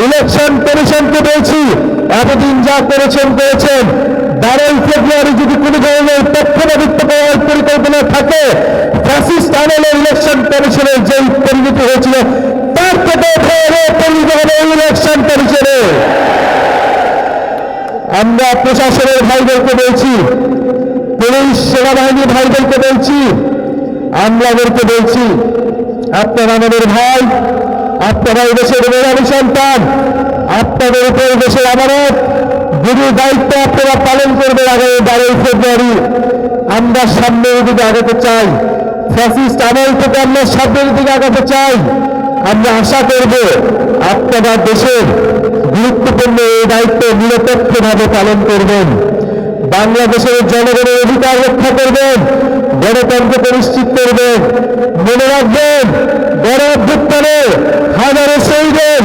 Election কমিশনকে বলছি, এতদিন যা করেছেন 12 ফেব্রুয়ারি যদি কোনো ধরনের পক্ষপাতিত্ব করার পরিকল্পনা থাকে, ফ্যাসিস্ট আমলে ইলেকশন কমিশনের যে পরিণতি হয়েছিল তার থেকে পরিণত হবে ইলেকশন কমিশনে। আমরা প্রশাসনের ভাইদেরকে বলছি, পুলিশ সেনাবাহিনী ভাইদেরকে বলছি, আমলাদেরকে বলছি, আপনারা আমাদের ভাই, আপনারা এই দেশের মেধাবী সন্তান, আপনাদের উপর দেশের আমানত গুরু দায়িত্ব আপনারা পালন করবেন। আগামী 12 ফেব্রুয়ারি আমরা সামনের দিকে আগাতে চাই, ফ্যাসিস্ট আমল থেকে আমরা সামনের দিকে আগাতে চাই। আমরা আশা করব আপনারা দেশের গুরুত্বপূর্ণ এই দায়িত্ব নিরপেক্ষভাবে পালন করবেন, বাংলাদেশের জনগণের অধিকার রক্ষা করবেন, গণতন্ত্রকে নিশ্চিত করবেন। মনে রাখবেন, গণ অভ্যুত্থানে হাজারো শহীদের,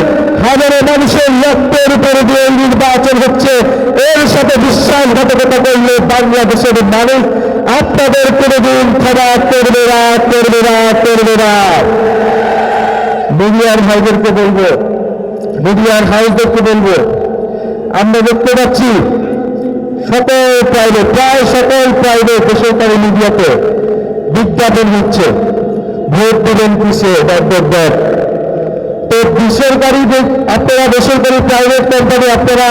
হাজারো মানুষের রক্তের উপরে দিয়ে নির্বাচন হচ্ছে। এর সাথে বিশ্বাসঘাতকতা করলে বাংলাদেশের মানুষ আপনাদের কোনোদিন ক্ষমা করবে না, করবে না, করবে না। মিডিয়ার ভাইদেরকে বলবো, মিডিয়ার হাউসদেরকে বলবো, আমরা দেখতে পাচ্ছি প্রায় সকল প্রাইভেট বেসরকারি মিডিয়াতে বিজ্ঞাপন হচ্ছে, ভোট দেবেন কিসে, তো বেসরকারি আপনারা বেসরকারি প্রাইভেট কোম্পানি আপনারা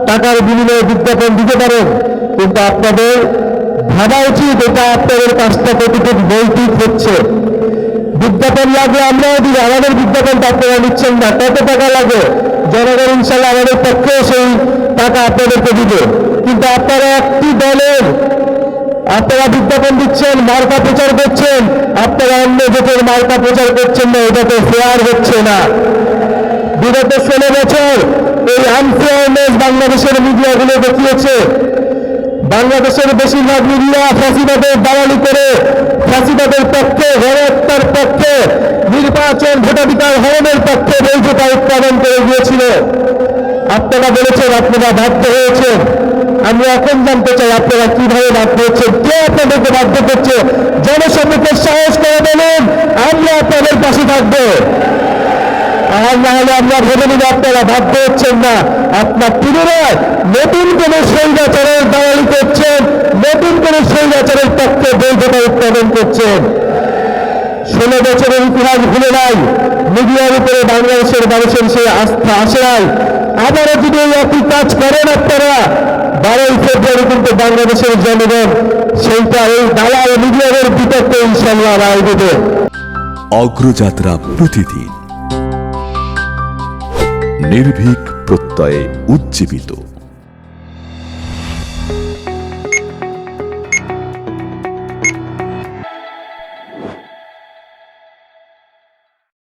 টাকার বিনিময়ে বিজ্ঞাপন দিতে পারেন, কিন্তু আপনাদের ভাবা উচিত এটা আপনাদের কাজটা কতটুকু নৈতিক হচ্ছে। বিজ্ঞাপন লাগলে আমরাও দিই, আমাদের বিজ্ঞাপনটা আপনারা নিচ্ছেন না। কত টাকা লাগে? জনগণ ইনশাল্লাহ আমাদের পক্ষেও সেই টাকা আপনাদেরকে দিবে। কিন্তু আপনারা একটি দলের আপনারা বিজ্ঞাপন দিচ্ছেন, মার্কা প্রচার করছেন, আপনারা অন্য জোটের মার্কা প্রচার করছেন না, এটা তো ফেয়ার হচ্ছে না। বিগত 16 বছর এই আনফেয়ারনেস বাংলাদেশের মিডিয়াগুলো দেখিয়েছে। বাংলাদেশের বেশিরভাগ মিডিয়া ফ্যাসিবাদের দালালি করে, ফ্যাসিবাদের পক্ষে, গণহত্যার পক্ষে, নির্বাচন ভোটাধিকার হরণের পক্ষে বৈধতা উৎপাদন করে গিয়েছিল। আপনারা বলেছেন আপনারা বাধ্য হয়েছেন। আমি এখন জানতে চাই আপনারা কিভাবে বাধ্য হচ্ছেন, কে আপনাদেরকে বাধ্য করছে? জনসম্মুখে সাহস করে বলুন, আমরা আপনাদের পাশে থাকবো। আর না হলে আমরা ভেবে নিব আপনারা বাধ্য হচ্ছেন না। আপনার পুনরায় নতুন কোন স্বৈরাচারের দালালি করছেন, নতুন কোন স্বৈরাচারের পক্ষে বৈধতা উৎপাদন করছেন। 16 বছরের ইতিহাস ভুলে নাই, মিডিয়ার উপরে বাংলাদেশের মানুষের সেই আস্থা আসে নাই। আবারও যদি এই একই কাজ করেন আপনারা, 12 ফেব্রুয়ারি কিন্তু বাংলাদেশের জনগণ সেইটা এই দালাল মিডিয়ার বিতর্কে ইনশাল্লাহ রায় দেবে। অগ্রযাত্রা প্রতিদিন নির্ভীক প্রত্যয়ে উজ্জীবিত।